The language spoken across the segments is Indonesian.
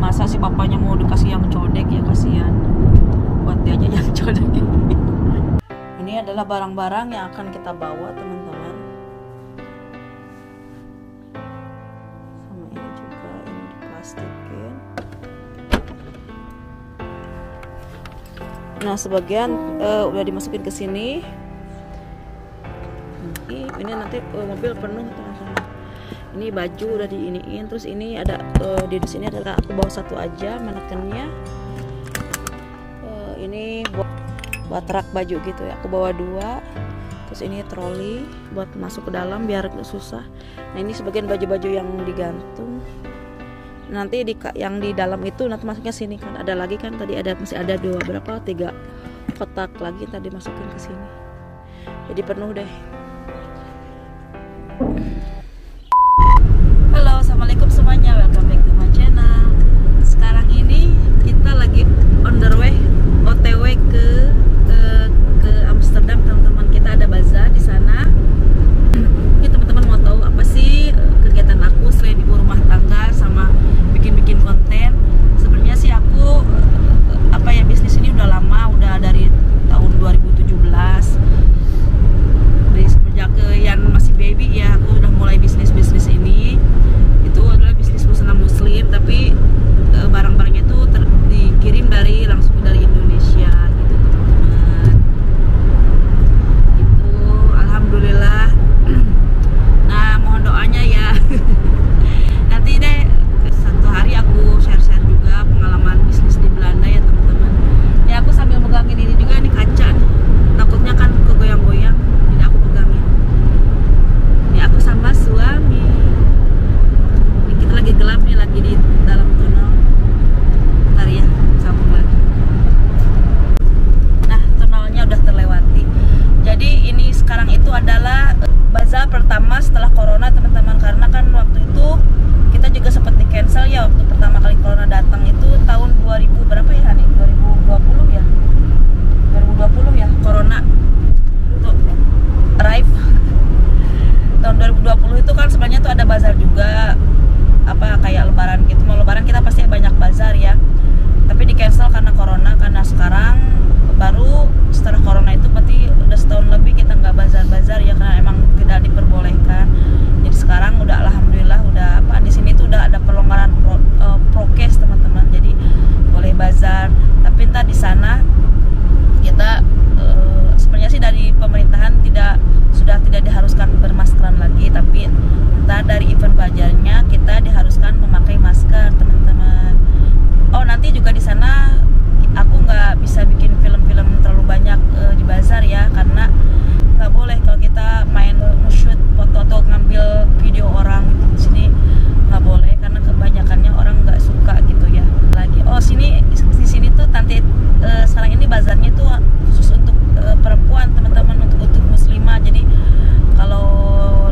masa si bapaknya mau dikasih yang codek, ya kasihan buat dia aja yang codek. Ini adalah barang-barang yang akan kita bawa teman-teman. Sama ini juga, ini diplastikin. Nah sebagian udah dimasukin ke sini. Ini nanti mobil penuh teman-teman. Ini baju udah diiniin, terus ini ada di sini adalah aku bawa satu aja menekannya. Ini buat rak baju gitu ya, aku bawa 2. Terus ini troli buat masuk ke dalam biar gak susah. Nah ini sebagian baju-baju yang digantung. Nanti yang di dalam itu nanti masuknya sini kan, ada lagi kan tadi masih ada 3 kotak lagi tadi masukin ke sini. Jadi penuh deh. Halo, assalamualaikum semuanya, welcome back to my channel. Sekarang ini kita lagi on the way, OTW ke Amsterdam teman-teman. Kita ada bazar di sana. Ini teman-teman mau tahu apa sih kegiatan aku selain ibu rumah tangga sama bikin konten. Sebenarnya sih aku bisnis ini udah lama, udah dari tahun 2017. Dari semenjak Yan masih baby ya, aku udah mulai bisnis ini. Itu adalah bisnis busana muslim, tapi barang-barangnya itu dikirim langsung dari Indonesia gitu teman-teman. Itu alhamdulillah. Nah mohon doanya ya. Nanti deh satu hari aku share juga pengalaman bisnis di Belanda ya teman-teman. Ya aku sambil megangin ini juga, nih kaca nih. Takutnya kan kegoyang-goyang, jadi aku pegangin. Ini aku sama suami. Ini kita lagi gelap nih, lagi di dalam tunnel. Ntar ya, sambung lagi. Nah, tunnelnya udah terlewati. Jadi ini sekarang itu adalah bazar pertama setelah corona teman-teman. Karena kan waktu itu kita juga sempat di cancel ya, waktu pertama kali corona datang itu tahun 2000 berapa ya Hani? 2020 ya? 2020 ya, corona tuh arrive. Tahun 2020 itu kan sebenarnya tuh ada bazar juga, kayak lebaran gitu. Mau lebaran kita pasti banyak bazar ya, tapi di cancel karena corona. Karena sekarang baru setelah corona itu berarti udah setahun lebih kita nggak bazar ya, karena emang tidak diperbolehkan. Jadi sekarang udah alhamdulillah udah di sini tuh udah ada pelonggaran prokes teman-teman, jadi boleh bazar. Tapi entar di sana kita sebenarnya sih dari pemerintahan sudah tidak diharuskan bermaskeran lagi, tapi entar dari event bazarnya kita diharuskan memakai masker teman-teman. Oh nanti juga di sana aku nggak bisa bikin film-film terlalu banyak di bazar ya, karena nggak boleh kalau kita main nge-shoot foto atau ngambil video orang gitu. Di sini nggak boleh karena kebanyakannya orang nggak suka gitu ya. Lagi di sini tuh sekarang ini bazarnya tuh khusus untuk perempuan teman-teman, untuk muslimah. Jadi kalau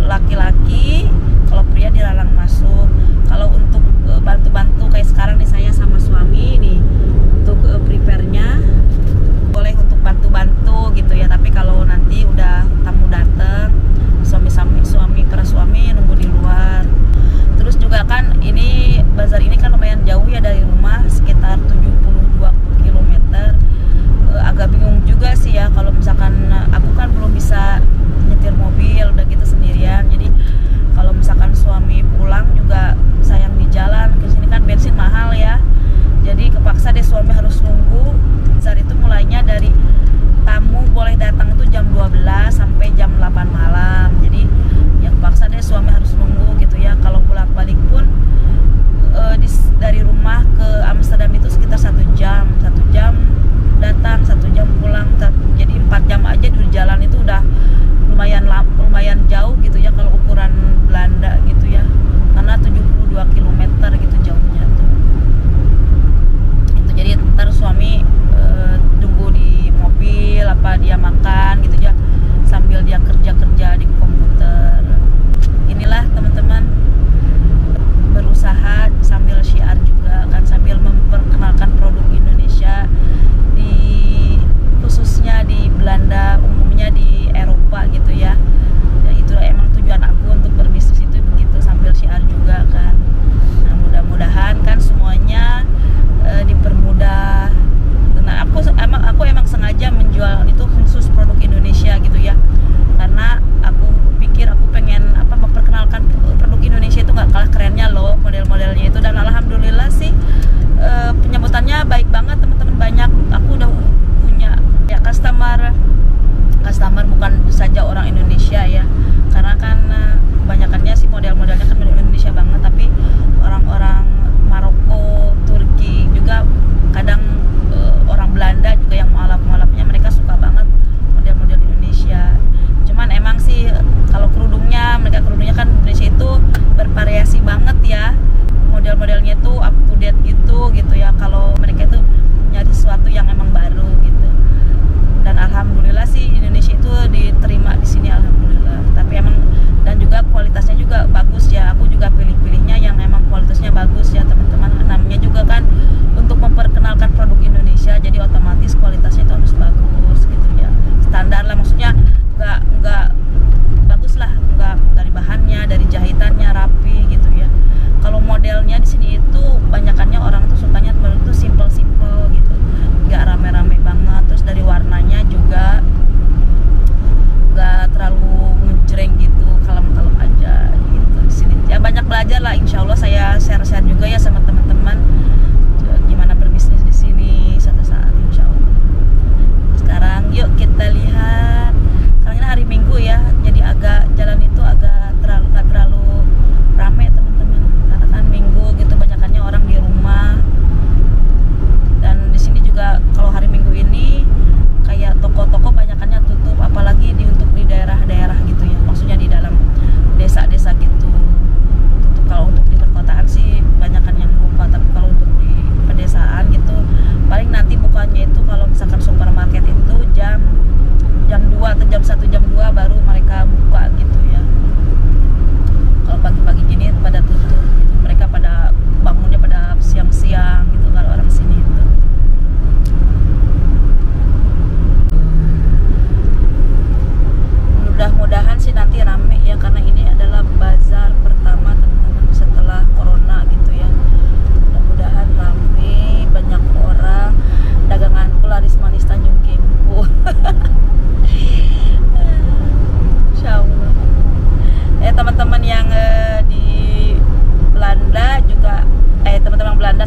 laki-laki, kalau pria dilarang masuk. Kalau untuk bantu-bantu kayak sekarang nih saya sama suami nih untuk prepare-nya boleh untuk bantu-bantu gitu ya. Tapi kalau nanti udah tamu dateng, para suami nunggu di luar. Terus juga kan ini bazar ini kan lumayan jauh ya dari rumah, sekitar 72 km. Agak bingung juga sih ya kalau misalkan aku kan belum bisa nyetir mobil udah gitu sendirian. Jadi kalau misalkan suami pulang juga sayang di jalan, ke sini kan bensin mahal ya. Jadi kepaksa deh suami harus nunggu. Bazar itu mulainya dari tamu boleh datang itu jam 12 sampai jam 8 malam. Jadi ya kepaksa deh suami harus nunggu gitu ya. Kalau bolak-balik pun dari rumah ke Amsterdam itu sekitar 1 jam datang, 1 jam pulang. Jadi 4 jam aja di jalan itu udah lumayan jauh gitu ya kalau ukuran Belanda gitu ya, karena 72 km gitu jauhnya tuh. Itu jadi ntar suami tunggu di mobil dia makan gitu ya sambil dia kerja di komputer. Inilah teman-teman, berusaha sambil syiar juga kan, sambil memperkenalkan produk Indonesia khususnya di Belanda, umumnya di Eropa gitu ya. Ya itu emang tujuan aku untuk berbisnis itu begitu, sambil syiar juga kan. Nah,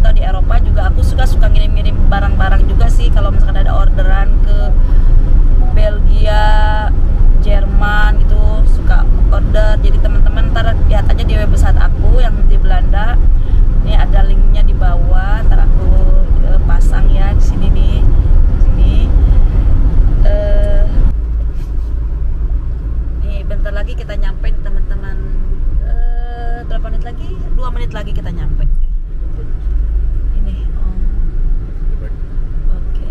atau di Eropa juga aku suka ngirim-ngirim barang-barang juga sih. Kalau misalkan ada orderan ke Belgia, Jerman gitu suka order. Jadi teman-teman ntar lihat aja di website aku yang di Belanda. Ini ada linknya di bawah, ntar aku pasang ya di sini nih. Sini. Nih bentar lagi kita nyampe teman-teman. Berapa menit lagi? 2 menit lagi kita nyampe. Ini. Oke.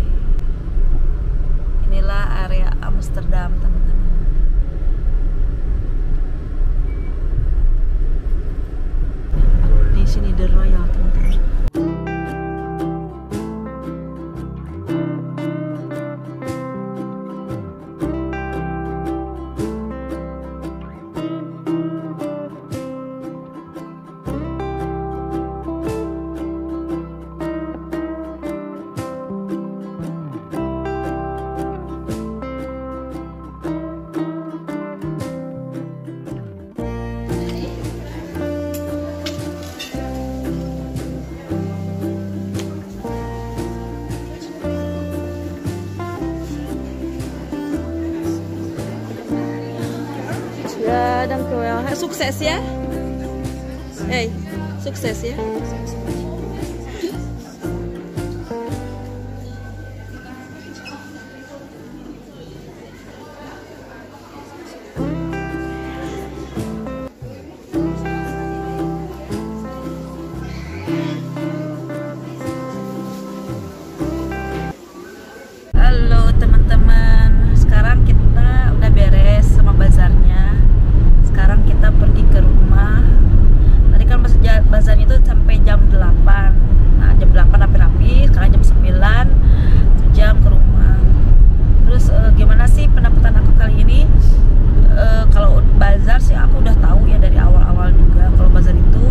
Inilah area Amsterdam teman-teman. Di sini The Royal teman-teman. Ya, dankjewel. Sukses ya. Hey, sukses ya. Halo teman-teman, sekarang kita udah beres sama bazarnya. Sekarang kita pergi ke rumah. Tadi kan bazarnya itu sampai jam 8. Nah, jam 8 rapi-rapi, sekarang jam 9 jam ke rumah. Terus gimana sih pendapatan aku kali ini? Kalau bazar sih aku udah tahu ya dari awal-awal juga. Kalau bazar itu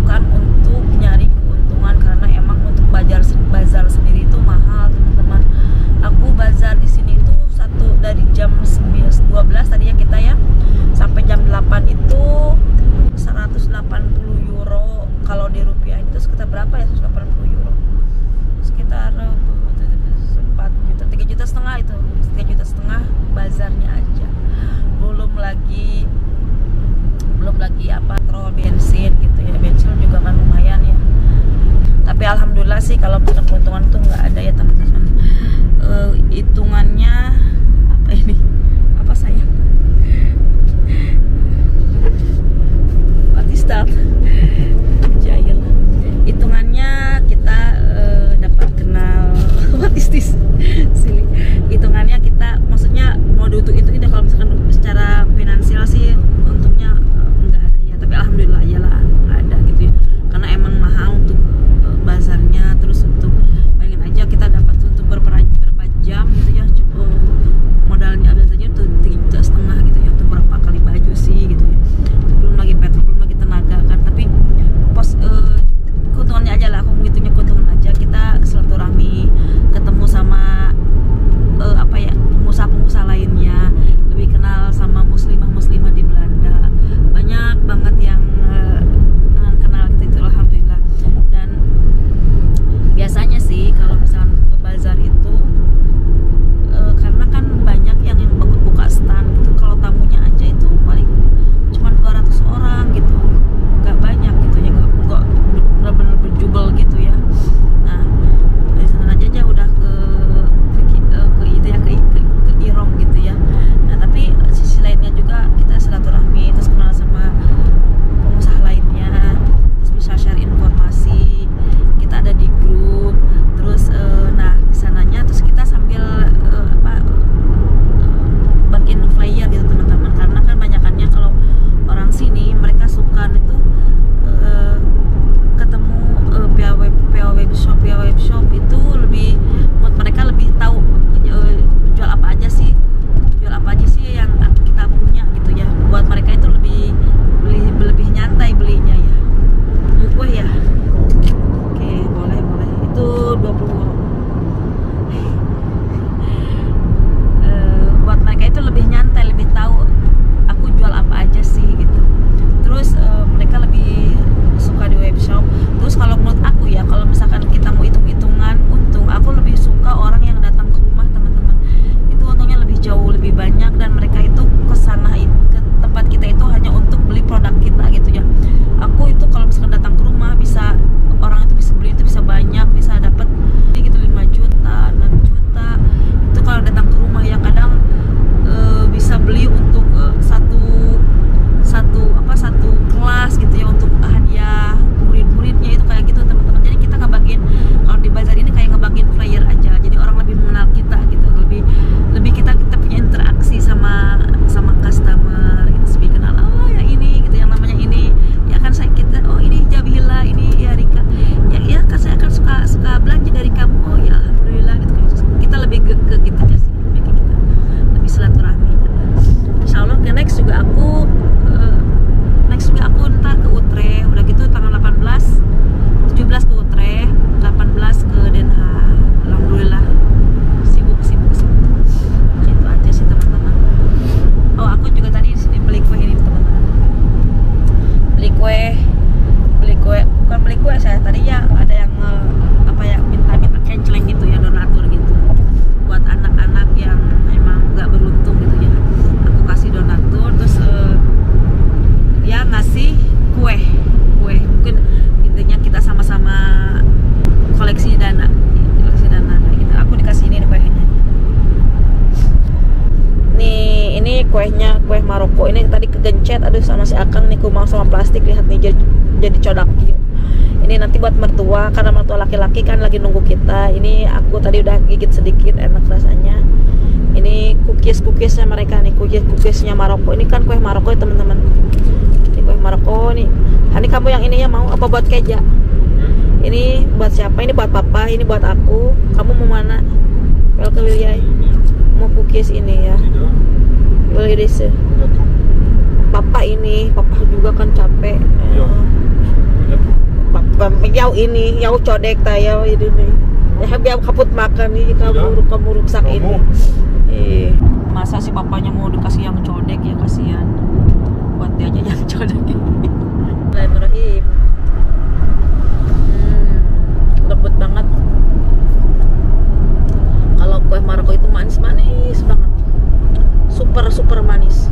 bukan untuk nyari keuntungan, karena emang untuk bazar sendiri itu mahal teman-teman. Aku bazar di sini itu dari jam 12 tadi ya kita ya sampai jam 8 itu 180 euro. Kalau di rupiah itu sekitar berapa ya? 180 euro sekitar 4 juta, 3 juta setengah itu, 3 juta setengah bazarnya aja. Belum lagi apa, petrol, bensin gitu ya. Bensin juga kan lumayan ya. Tapi alhamdulillah sih kalau misalkan keuntungan tuh nggak ada ya teman-teman. Hitungannya apa ini? Apa sayang? What is that? Jahil. Hitungannya kita dapat kenal. What is this? Silly. Hitungannya kita, maksudnya mau dihitung-hitung itu kalau misalkan secara finansial sih untungnya nggak ada ya. Tapi alhamdulillah aja lah ada gitu ya. Karena emang mahal untuk bazarnya. Terus untuk bayangin aja kita dapat untuk berapa jam gitu ya, cukup modalnya ada saja tuh 3,5 juta gitu ya, untuk berapa kali baju sih gitu ya. Belum lagi petrol, belum lagi tenaga kan. Tapi chat aduh sama si Akang nih kumau sama plastik, lihat nih jadi codak. Ini nanti buat mertua, karena mertua laki-laki kan lagi nunggu kita. Ini aku tadi udah gigit sedikit, enak rasanya. Ini cookiesnya mereka nih, cookiesnya Maroko. Ini kan kue Maroko ya teman-teman. Ini kue Maroko nih. Ini kamu yang ininya mau apa buat Keja? Ini buat siapa? Ini buat papa, ini buat aku. Kamu mau mana? Welcome Wilyai. Mau cookies ini ya. Boleh deh. Papa ini, papa juga kan capek. Papa jauh ini, jauh codek tayo ini nih. Ya biar kaput makan nih, kamu rusak ini. Masa si bapaknya mau dikasih yang codek ya, kasihan. Buat dia aja yang codek ini. Bismillahirrahmanirrahim. Lembut banget. Kalau kue Maroko itu manis banget. Super manis.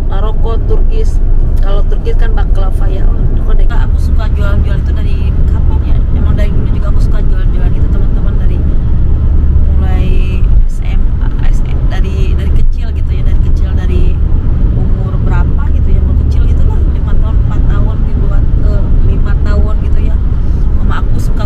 Maroko, Turkis. Kalau Turkis kan baklava ya. Aku suka jual-jual itu dari kapan ya? Emang dari dulu juga aku suka jual-jual itu teman-teman, dari mulai SMA, dari kecil gitu ya, dari umur berapa gitu ya, umur kecil gitu lah, 5 tahun, 4 tahun dibuat 5 tahun gitu ya. Mama aku suka